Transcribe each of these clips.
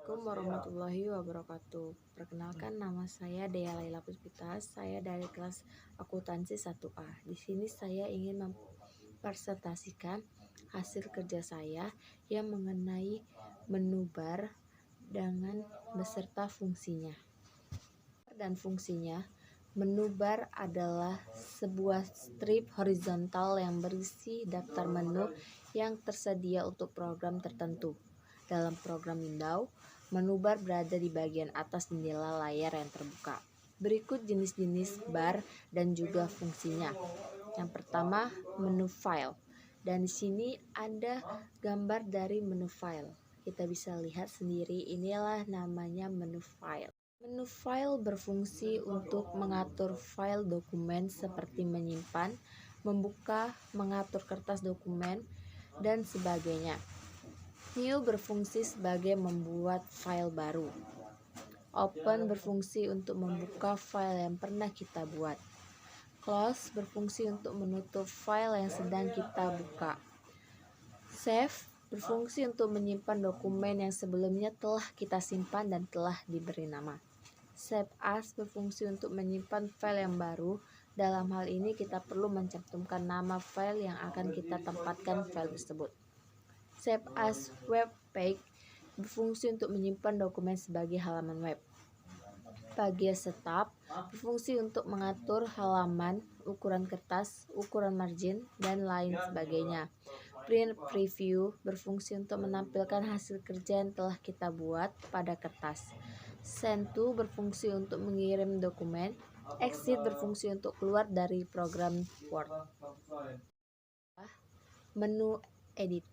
Assalamualaikum warahmatullahi wabarakatuh. Perkenalkan, nama saya Dea Laila Puspita. Saya dari kelas akuntansi 1A. Di sini saya ingin mempresentasikan hasil kerja saya yang mengenai menu bar dengan beserta fungsinya. Dan fungsinya, menu bar adalah sebuah strip horizontal yang berisi daftar menu yang tersedia untuk program tertentu. Dalam program Windows, menu bar berada di bagian atas jendela layar yang terbuka. Berikut jenis-jenis bar dan juga fungsinya. Yang pertama, menu file. Dan di sini ada gambar dari menu file. Kita bisa lihat sendiri, inilah namanya menu file. Menu file berfungsi untuk mengatur file dokumen seperti menyimpan, membuka, mengatur kertas dokumen, dan sebagainya. New berfungsi sebagai membuat file baru. Open berfungsi untuk membuka file yang pernah kita buat. Close berfungsi untuk menutup file yang sedang kita buka. Save berfungsi untuk menyimpan dokumen yang sebelumnya telah kita simpan dan telah diberi nama. Save as berfungsi untuk menyimpan file yang baru. Dalam hal ini kita perlu mencantumkan nama file yang akan kita tempatkan file tersebut. Save as web page berfungsi untuk menyimpan dokumen sebagai halaman web. Bagian setup berfungsi untuk mengatur halaman, ukuran kertas, ukuran margin, dan lain sebagainya. Print preview berfungsi untuk menampilkan hasil kerja yang telah kita buat pada kertas. Send to berfungsi untuk mengirim dokumen. Exit berfungsi untuk keluar dari program Word. Menu edit.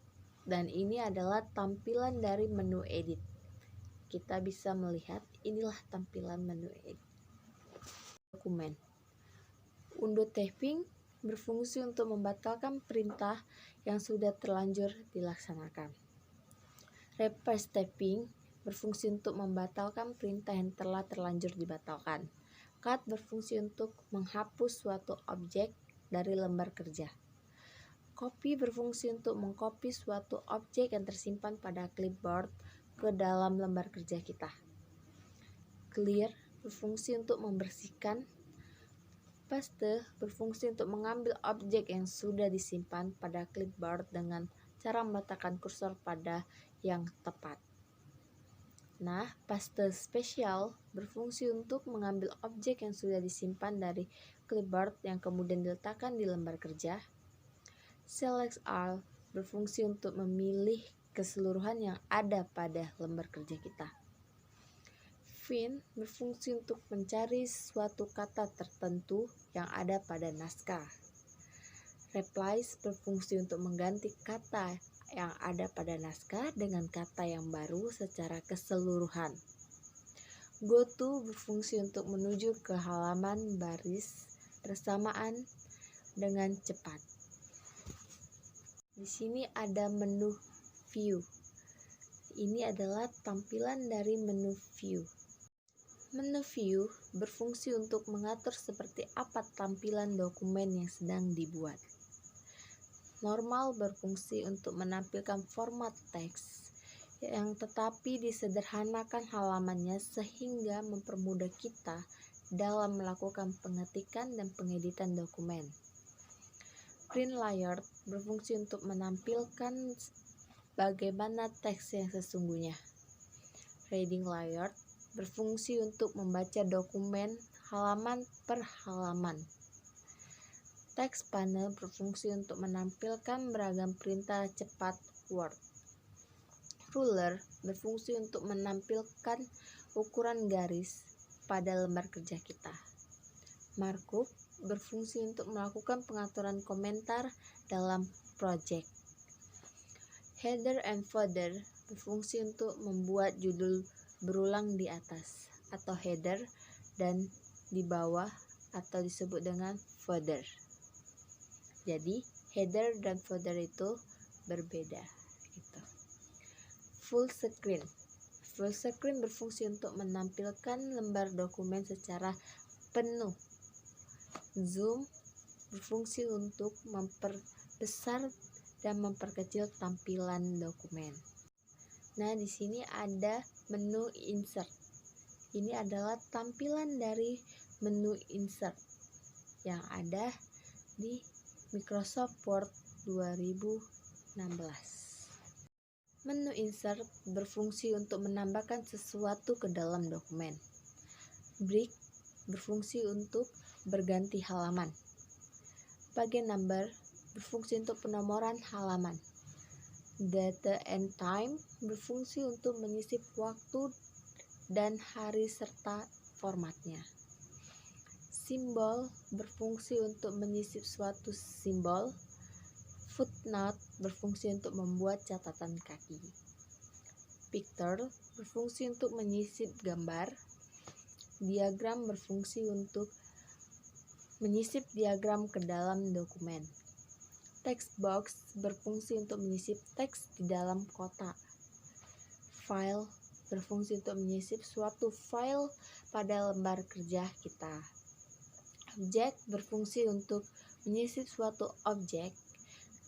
Dan ini adalah tampilan dari menu edit. Kita bisa melihat, inilah tampilan menu edit. Dokumen. Undo typing berfungsi untuk membatalkan perintah yang sudah terlanjur dilaksanakan. Reverse typing berfungsi untuk membatalkan perintah yang telah terlanjur dibatalkan. Cut berfungsi untuk menghapus suatu objek dari lembar kerja. Copy berfungsi untuk mengcopy suatu objek yang tersimpan pada clipboard ke dalam lembar kerja kita. Clear berfungsi untuk membersihkan. Paste berfungsi untuk mengambil objek yang sudah disimpan pada clipboard dengan cara meletakkan kursor pada yang tepat. Nah, paste spesial berfungsi untuk mengambil objek yang sudah disimpan dari clipboard yang kemudian diletakkan di lembar kerja. Select all berfungsi untuk memilih keseluruhan yang ada pada lembar kerja kita. Find berfungsi untuk mencari suatu kata tertentu yang ada pada naskah. Replace berfungsi untuk mengganti kata yang ada pada naskah dengan kata yang baru secara keseluruhan. Go to berfungsi untuk menuju ke halaman baris bersamaan dengan cepat. Di sini ada menu view. Ini adalah tampilan dari menu view. Menu view berfungsi untuk mengatur seperti apa tampilan dokumen yang sedang dibuat. Normal berfungsi untuk menampilkan format teks yang tetapi disederhanakan halamannya sehingga mempermudah kita dalam melakukan pengetikan dan pengeditan dokumen. Print layout berfungsi untuk menampilkan bagaimana teks yang sesungguhnya. Reading layout berfungsi untuk membaca dokumen halaman per halaman. Text panel berfungsi untuk menampilkan beragam perintah cepat Word. Ruler berfungsi untuk menampilkan ukuran garis pada lembar kerja kita. Markup berfungsi untuk melakukan pengaturan komentar dalam project. Header and footer berfungsi untuk membuat judul berulang di atas atau header dan di bawah atau disebut dengan footer. Jadi header dan footer itu berbeda gitu. Full screen. Full screen berfungsi untuk menampilkan lembar dokumen secara penuh. Zoom berfungsi untuk memperbesar dan memperkecil tampilan dokumen. Nah, di sini ada menu insert. Ini adalah tampilan dari menu insert yang ada di Microsoft Word 2016. Menu insert berfungsi untuk menambahkan sesuatu ke dalam dokumen. Break berfungsi untuk berganti halaman. Bagian number berfungsi untuk penomoran halaman. Date and time berfungsi untuk menyisip waktu dan hari serta formatnya. Simbol berfungsi untuk menyisip suatu simbol. Footnote berfungsi untuk membuat catatan kaki. Picture berfungsi untuk menyisip gambar. Diagram berfungsi untuk menyisip diagram ke dalam dokumen. Text box berfungsi untuk menyisip teks di dalam kotak. File berfungsi untuk menyisip suatu file pada lembar kerja kita. Objek berfungsi untuk menyisip suatu objek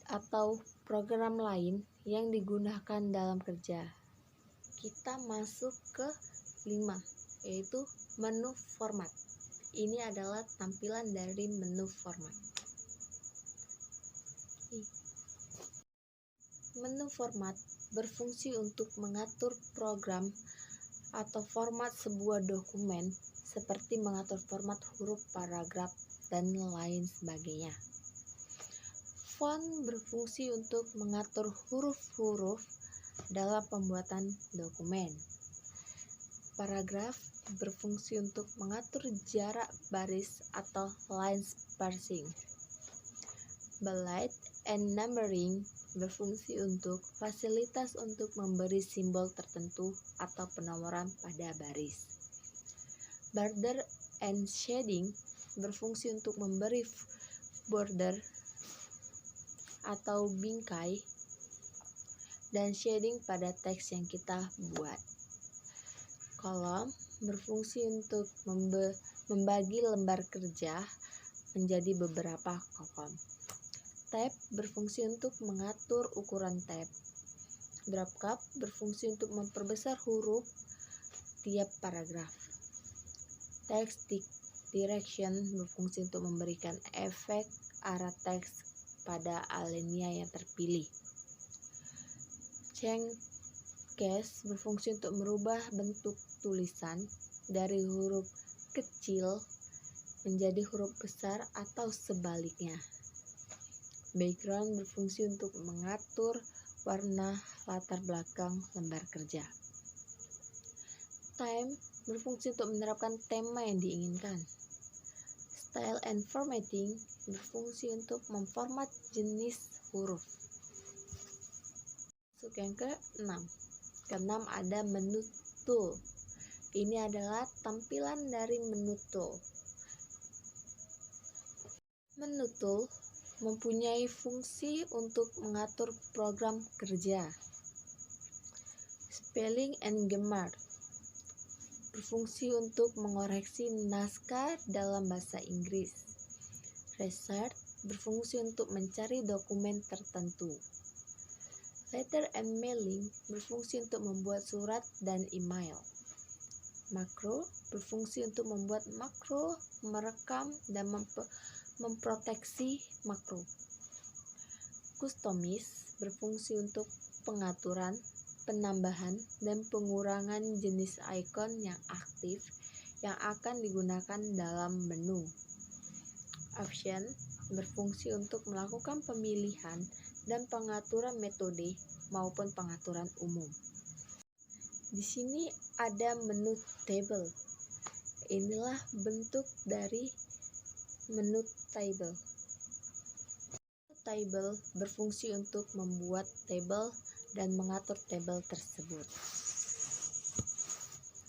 atau program lain yang digunakan dalam kerja. Kita masuk ke 5, yaitu menu format. Ini adalah tampilan dari menu format. Menu format berfungsi untuk mengatur program atau format sebuah dokumen, seperti mengatur format huruf, paragraf, dan lain sebagainya. Font berfungsi untuk mengatur huruf-huruf dalam pembuatan dokumen. Paragraf berfungsi untuk mengatur jarak baris atau line spacing. Bullet and numbering berfungsi untuk fasilitas untuk memberi simbol tertentu atau penomoran pada baris. Border and shading berfungsi untuk memberi border atau bingkai dan shading pada teks yang kita buat. Kolom berfungsi untuk membagi lembar kerja menjadi beberapa kolom. Tab berfungsi untuk mengatur ukuran tab. Drop cap berfungsi untuk memperbesar huruf tiap paragraf. Text direction berfungsi untuk memberikan efek arah teks pada alinea yang terpilih. Change case berfungsi untuk merubah bentuk tulisan dari huruf kecil menjadi huruf besar atau sebaliknya. Background berfungsi untuk mengatur warna latar belakang lembar kerja. Time berfungsi untuk menerapkan tema yang diinginkan. Style and formatting berfungsi untuk memformat jenis huruf. Masuk yang ke-6. Ke-6 ada menu tool. Ini adalah tampilan dari menu tool. Menu tool mempunyai fungsi untuk mengatur program kerja. Spelling and grammar berfungsi untuk mengoreksi naskah dalam bahasa Inggris. Research berfungsi untuk mencari dokumen tertentu. Letter and mailing berfungsi untuk membuat surat dan email. Makro berfungsi untuk membuat makro, merekam, dan memproteksi makro. Customize berfungsi untuk pengaturan, penambahan, dan pengurangan jenis icon yang aktif yang akan digunakan dalam menu. Option berfungsi untuk melakukan pemilihan dan pengaturan metode maupun pengaturan umum. Di sini ada menu table. Inilah bentuk dari menu table. Table berfungsi untuk membuat table dan mengatur table tersebut.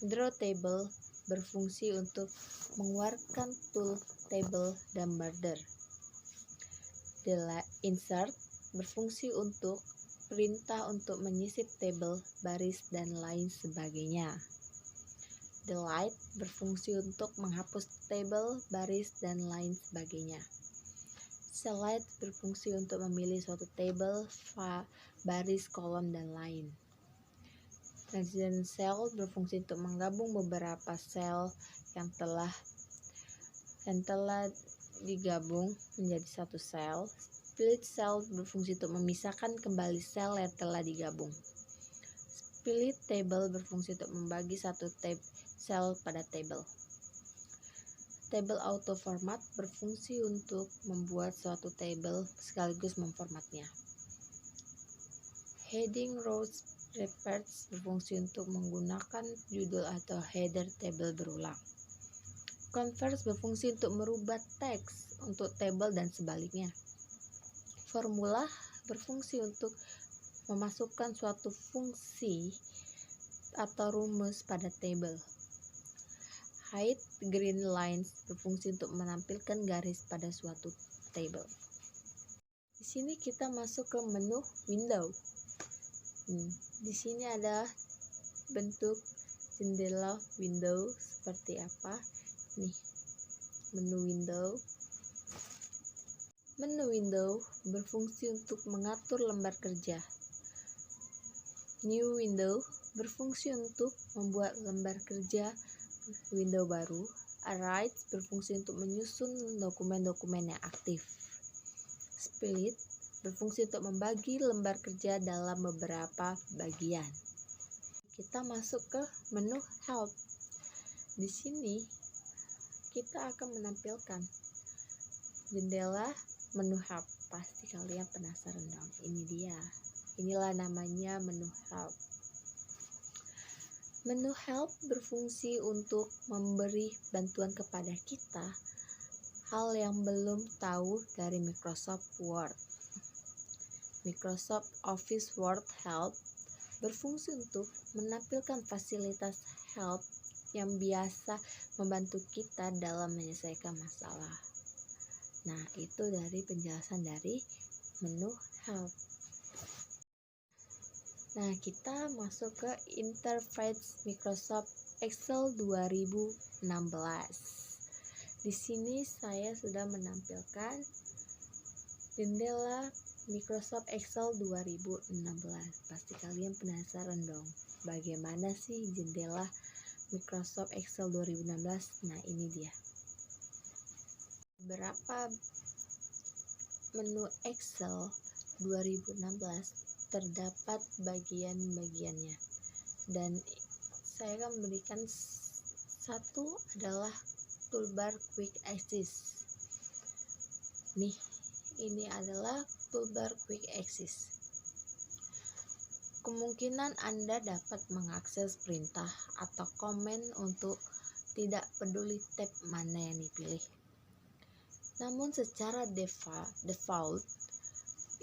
Draw table berfungsi untuk mengeluarkan tool table dan border. Insert berfungsi untuk perintah untuk menyisip tabel, baris, dan lain sebagainya. Delete berfungsi untuk menghapus tabel, baris, dan lain sebagainya. Select berfungsi untuk memilih suatu tabel, baris, kolom, dan lain. Next gen cell berfungsi untuk menggabung beberapa sel yang telah digabung menjadi satu sel. Split cell berfungsi untuk memisahkan kembali sel yang telah digabung. Split table berfungsi untuk membagi satu sel pada table. Table auto format berfungsi untuk membuat suatu table sekaligus memformatnya. Heading rows repeats berfungsi untuk menggunakan judul atau header table berulang. Converse berfungsi untuk merubah teks untuk table dan sebaliknya. Formula berfungsi untuk memasukkan suatu fungsi atau rumus pada table. Hide green lines berfungsi untuk menampilkan garis pada suatu table. Di sini kita masuk ke menu window. Di sini ada bentuk jendela window seperti apa. Nih, menu window. Menu window berfungsi untuk mengatur lembar kerja. New window berfungsi untuk membuat lembar kerja window baru. Arrange berfungsi untuk menyusun dokumen-dokumen yang aktif. Split berfungsi untuk membagi lembar kerja dalam beberapa bagian. Kita masuk ke menu help. Di sini kita akan menampilkan jendela menu help. Pasti kalian penasaran dong. Ini dia. Inilah namanya menu help. Menu help berfungsi untuk memberi bantuan kepada kita hal yang belum tahu dari Microsoft Word. Microsoft Office Word Help berfungsi untuk menampilkan fasilitas help yang biasa membantu kita dalam menyelesaikan masalah. Nah, itu dari penjelasan dari menu help. Nah, kita masuk ke interface Microsoft Excel 2016. Di sini saya sudah menampilkan jendela Microsoft Excel 2016. Pasti kalian penasaran dong, bagaimana sih jendela Microsoft Excel 2016? Nah, ini dia. Beberapa menu Excel 2016 terdapat bagian-bagiannya, dan saya akan memberikan satu adalah toolbar quick access. Nih, ini adalah toolbar quick access. Kemungkinan Anda dapat mengakses perintah atau komen untuk tidak peduli tab mana yang dipilih. Namun secara default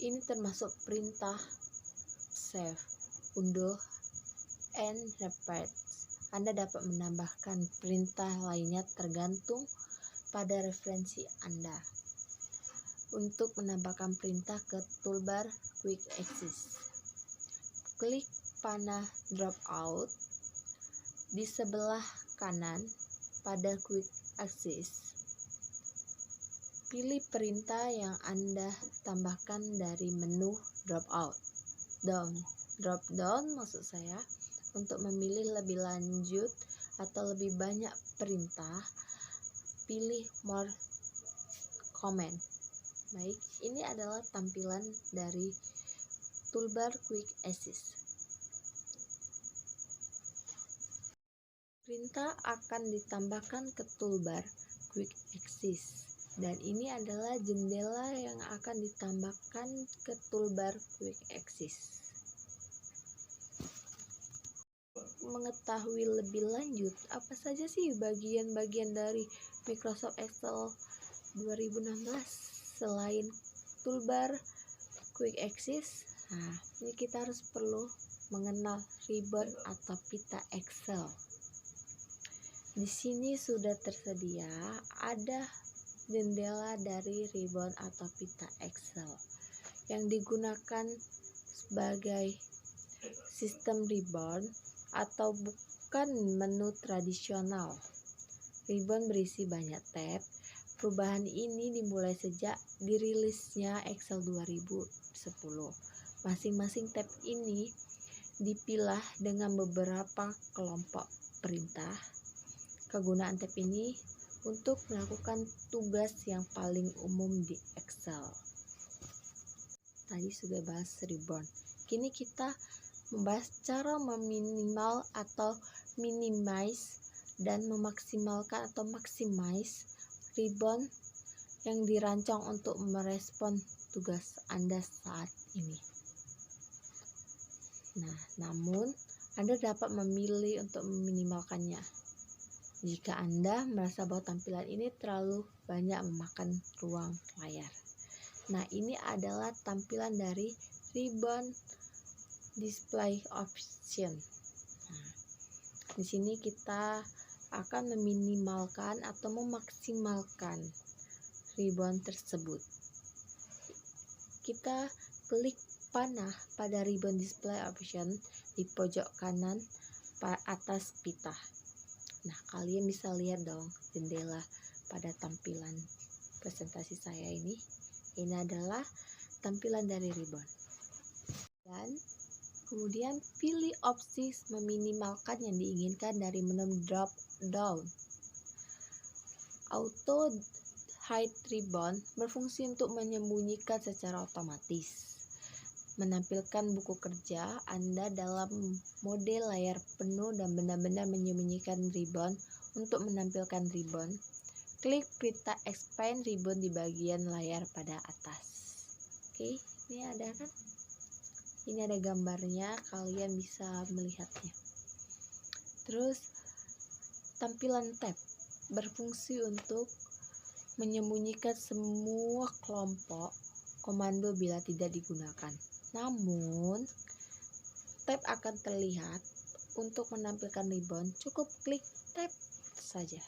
ini termasuk perintah save, unduh, and repeat. Anda dapat menambahkan perintah lainnya tergantung pada referensi Anda. Untuk menambahkan perintah ke toolbar quick access, klik panah drop out di sebelah kanan pada quick access. Pilih perintah yang Anda tambahkan dari menu drop down maksud saya, untuk memilih lebih lanjut atau lebih banyak perintah, pilih more command. Baik, ini adalah tampilan dari toolbar quick access. Perintah akan ditambahkan ke toolbar quick access, dan ini adalah jendela yang akan ditambahkan ke toolbar quick access. Mengetahui lebih lanjut apa saja sih bagian-bagian dari Microsoft Excel 2016 selain toolbar quick access, nah ini kita harus perlu mengenal ribbon atau pita Excel. Di sini sudah tersedia ada jendela dari ribbon atau pita Excel yang digunakan sebagai sistem ribbon atau bukan menu tradisional. Ribbon berisi banyak tab. Perubahan ini dimulai sejak dirilisnya Excel 2010. Masing-masing tab ini dipilah dengan beberapa kelompok perintah. Kegunaan tab ini untuk melakukan tugas yang paling umum di Excel. Tadi sudah bahas ribbon. Kini kita membahas cara meminimal atau minimize dan memaksimalkan atau maximize ribbon yang dirancang untuk merespon tugas Anda saat ini. Nah, namun Anda dapat memilih untuk meminimalkannya jika Anda merasa bahwa tampilan ini terlalu banyak memakan ruang layar. Nah, ini adalah tampilan dari ribbon display option. Nah, di sini kita akan meminimalkan atau memaksimalkan ribbon tersebut. Kita klik panah pada ribbon display option di pojok kanan atas pita. Nah, kalian bisa lihat dong jendela pada tampilan presentasi saya ini. Ini adalah tampilan dari ribbon. Dan kemudian pilih opsi meminimalkan yang diinginkan dari menu drop down. Auto hide ribbon berfungsi untuk menyembunyikan secara otomatis. Menampilkan buku kerja Anda dalam mode layar penuh dan benar-benar menyembunyikan ribbon. Untuk menampilkan ribbon, klik perintah expand ribbon di bagian layar pada atas. Oke, ini ada kan? Ini ada gambarnya, kalian bisa melihatnya. Terus tampilan tab berfungsi untuk menyembunyikan semua kelompok komando bila tidak digunakan. Namun, tab akan terlihat. Untuk menampilkan ribbon, cukup klik tab saja.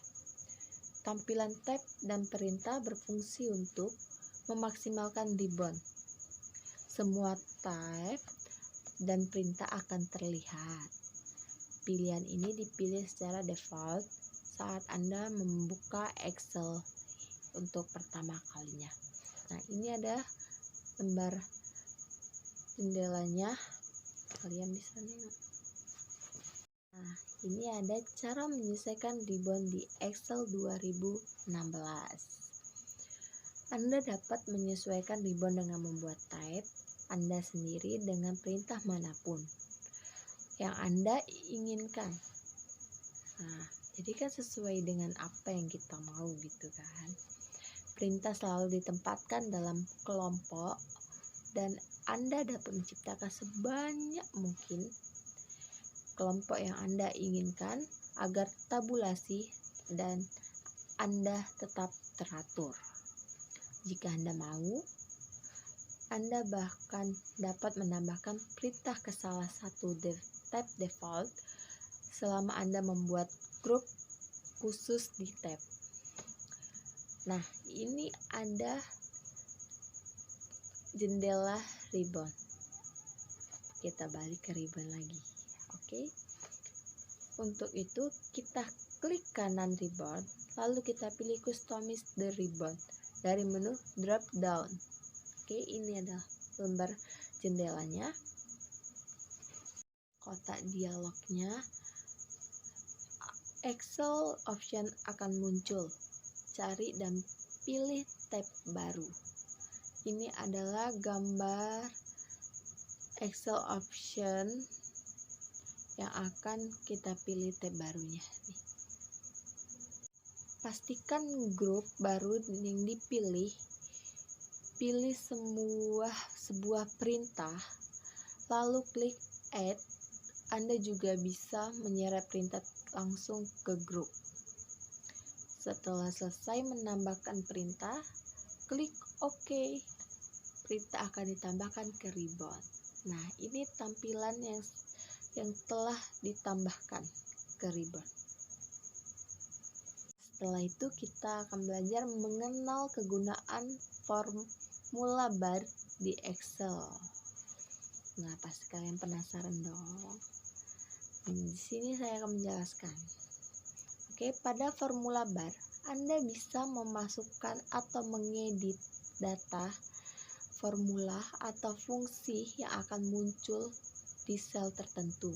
Tampilan tab dan perintah berfungsi untuk memaksimalkan ribbon. Semua tab dan perintah akan terlihat. Pilihan ini dipilih secara default saat Anda membuka Excel untuk pertama kalinya. Nah, ini ada lembar jendelanya, kalian bisa lihat. Nah, ini ada cara menyelesaikan ribbon di Excel 2016. Anda dapat menyesuaikan ribbon dengan membuat tab Anda sendiri dengan perintah manapun yang Anda inginkan. Nah, jadi kan sesuai dengan apa yang kita mau gitu kan. Perintah selalu ditempatkan dalam kelompok dan Anda dapat menciptakan sebanyak mungkin kelompok yang Anda inginkan agar tabulasi dan Anda tetap teratur. Jika Anda mau, Anda bahkan dapat menambahkan perintah ke salah satu tab default selama Anda membuat grup khusus di tab. Nah, ini ada jendela ribbon. Kita balik ke ribbon lagi. Oke. Untuk itu kita klik kanan ribbon, lalu kita pilih customize the ribbon dari menu drop down. Oke, ini adalah lembar jendelanya. Kotak dialognya. Excel option akan muncul. Cari dan pilih tab baru. Ini adalah gambar Excel option yang akan kita pilih tab barunya. Pastikan grup baru yang dipilih. Pilih sebuah perintah, lalu klik add. Anda juga bisa menyeret perintah langsung ke grup. Setelah selesai menambahkan perintah, klik OK. Perintah akan ditambahkan ke ribbon. Nah, ini tampilan yang telah ditambahkan ke ribbon. Setelah itu kita akan belajar mengenal kegunaan formula bar di Excel. Nah, pasti kalian penasaran dong. Di sini saya akan menjelaskan. Oke, pada formula bar, Anda bisa memasukkan atau mengedit data, formula, atau fungsi yang akan muncul di sel tertentu.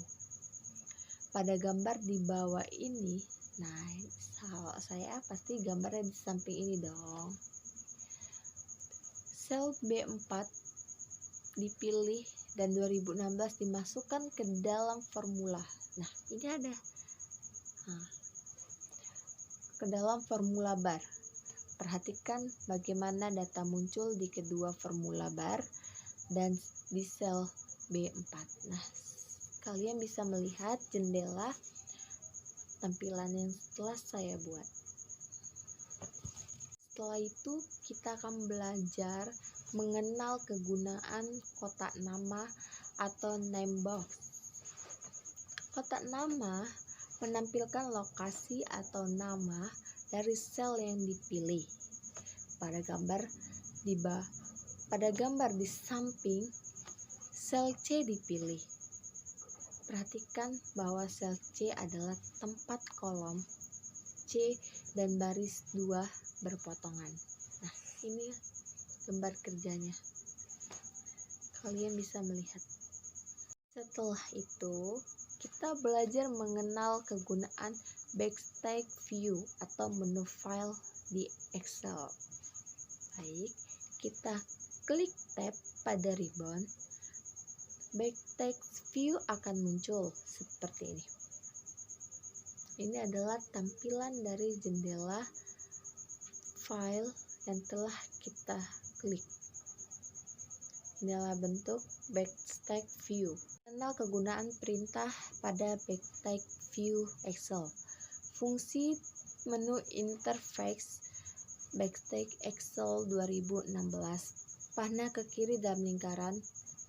Pada gambar di bawah ini, nah saya pasti gambarnya di samping ini dong. Sel B4 dipilih dan 2016 dimasukkan ke dalam formula. Nah, ini ada ke dalam formula bar. Perhatikan bagaimana data muncul di kedua formula bar dan di sel B4. Nah, kalian bisa melihat jendela tampilan yang telah saya buat. Setelah itu kita akan belajar mengenal kegunaan kotak nama atau name box. Kotak nama menampilkan lokasi atau nama dari sel yang dipilih. Pada gambar di samping, sel C dipilih. Perhatikan bahwa sel C adalah tempat kolom C dan baris 2 berpotongan. Nah, ini gambar kerjanya. Kalian bisa melihat. Setelah itu, kita belajar mengenal kegunaan backstage view atau menu file di Excel. Baik, kita klik tab pada ribbon. Backstage view akan muncul seperti ini. Ini adalah tampilan dari jendela file yang telah kita klik. Inilah bentuk backstage view. Kenal kegunaan perintah pada backstage view Excel. Fungsi menu interface backstage Excel 2016. Panah ke kiri dalam lingkaran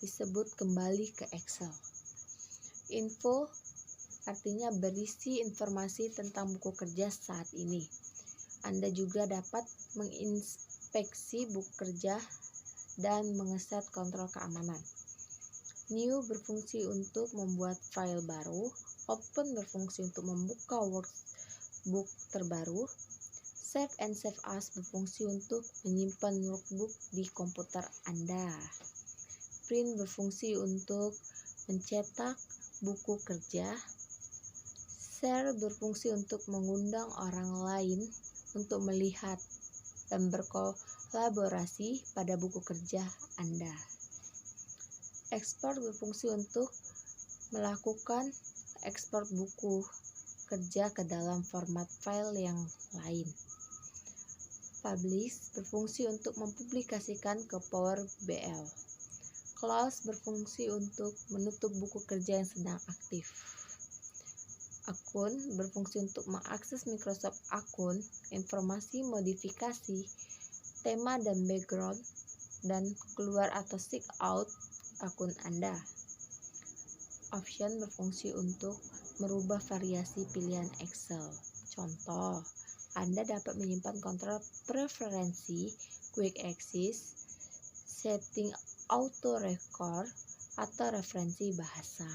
disebut kembali ke Excel. Info artinya berisi informasi tentang buku kerja saat ini. Anda juga dapat menginspeksi buku kerja dan mengeset kontrol keamanan. New berfungsi untuk membuat file baru. Open berfungsi untuk membuka workbook terbaru. Save and Save As berfungsi untuk menyimpan workbook di komputer Anda. Print berfungsi untuk mencetak buku kerja. Share berfungsi untuk mengundang orang lain untuk melihat dan berkolaborasi pada buku kerja Anda. Ekspor berfungsi untuk melakukan ekspor buku kerja ke dalam format file yang lain. Publish berfungsi untuk mempublikasikan ke Power BI. Close berfungsi untuk menutup buku kerja yang sedang aktif. Akun berfungsi untuk mengakses Microsoft akun, informasi modifikasi, tema dan background, dan keluar atau sign out akun Anda. Option berfungsi untuk merubah variasi pilihan Excel. Contoh, Anda dapat menyimpan kontrol preferensi, quick access, setting auto record, atau referensi bahasa.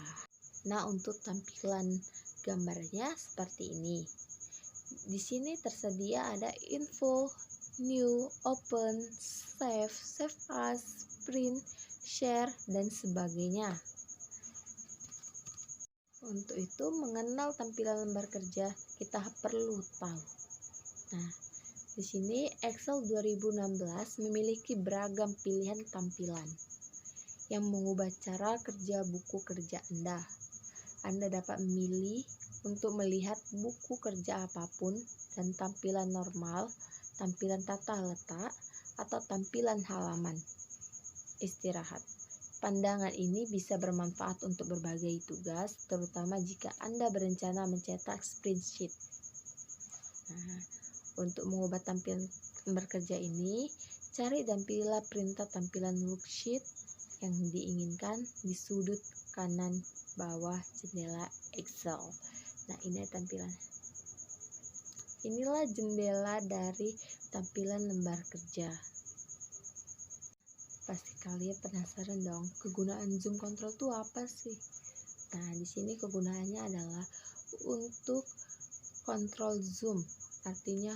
Nah, untuk tampilan gambarnya seperti ini. Di sini tersedia ada info, new, open, save, save as, print, share, dan sebagainya. Untuk itu, mengenal tampilan lembar kerja kita perlu tahu. Nah, di sini Excel 2016 memiliki beragam pilihan tampilan yang mengubah cara kerja buku kerja Anda. Anda dapat memilih untuk melihat buku kerja apapun dan tampilan normal, tampilan tata letak, atau tampilan halaman istirahat. Pandangan ini bisa bermanfaat untuk berbagai tugas, terutama jika Anda berencana mencetak spreadsheet. Nah, untuk mengubah tampilan lembar kerja ini, cari dan pilihlah perintah tampilan worksheet yang diinginkan di sudut kanan bawah jendela Excel. Nah, ini tampilan. Inilah jendela dari tampilan lembar kerja. Pasti kalian penasaran dong, kegunaan zoom control itu apa sih? Nah, di sini kegunaannya adalah untuk kontrol zoom, artinya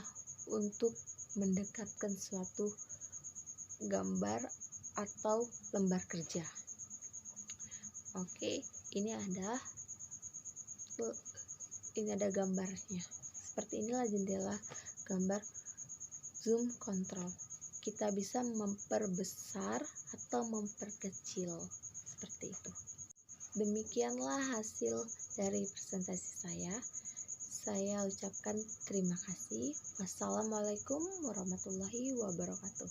untuk mendekatkan suatu gambar atau lembar kerja. Oke, ini ada gambarnya. Seperti inilah jendela gambar zoom control. Kita bisa memperbesar atau memperkecil seperti itu. Demikianlah hasil dari presentasi saya. Saya ucapkan terima kasih. Wassalamualaikum warahmatullahi wabarakatuh.